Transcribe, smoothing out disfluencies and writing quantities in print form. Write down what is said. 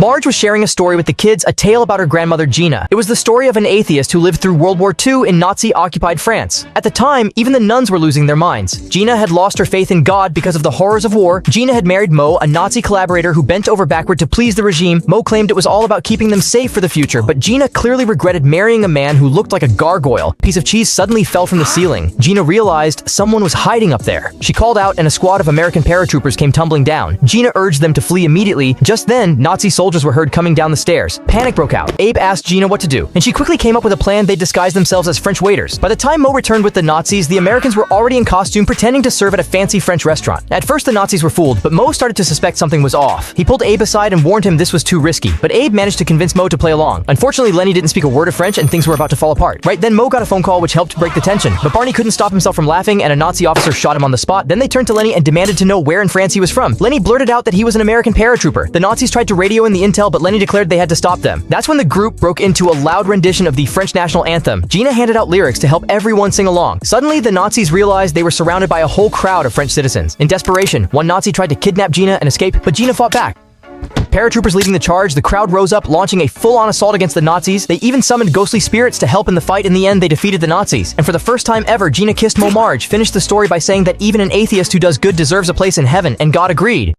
Marge was sharing a story with the kids, a tale about her grandmother Gina. It was the story of an atheist who lived through World War II in Nazi-occupied France. At the time, even the nuns were losing their minds. Gina had lost her faith in God because of the horrors of war. Gina had married Mo, a Nazi collaborator who bent over backward to please the regime. Mo claimed it was all about keeping them safe for the future, but Gina clearly regretted marrying a man who looked like a gargoyle. A piece of cheese suddenly fell from the ceiling. Gina realized someone was hiding up there. She called out and a squad of American paratroopers came tumbling down. Gina urged them to flee immediately. Just then, Nazi soldiers were heard coming down the stairs. Panic broke out. Abe asked Gina what to do, and she quickly came up with a plan. They disguised themselves as French waiters. By the time Mo returned with the Nazis, the Americans were already in costume pretending to serve at a fancy French restaurant. At first, the Nazis were fooled, but Mo started to suspect something was off. He pulled Abe aside and warned him this was too risky, but Abe managed to convince Mo to play along. Unfortunately, Lenny didn't speak a word of French and things were about to fall apart. Right then, Mo got a phone call which helped break the tension, but Barney couldn't stop himself from laughing and a Nazi officer shot him on the spot. Then they turned to Lenny and demanded to know where in France he was from. Lenny blurted out that he was an American paratrooper. The Nazis tried to radio in the intel, but Lenny declared they had to stop them. That's when the group broke into a loud rendition of the French national anthem. Gina handed out lyrics to help everyone sing along. Suddenly, the Nazis realized they were surrounded by a whole crowd of French citizens. In desperation, one Nazi tried to kidnap Gina and escape, but Gina fought back. Paratroopers leading the charge, the crowd rose up, launching a full-on assault against the Nazis. They even summoned ghostly spirits to help in the fight. In the end, they defeated the Nazis. And for the first time ever, Gina kissed Marge, finished the story by saying that even an atheist who does good deserves a place in heaven, and God agreed.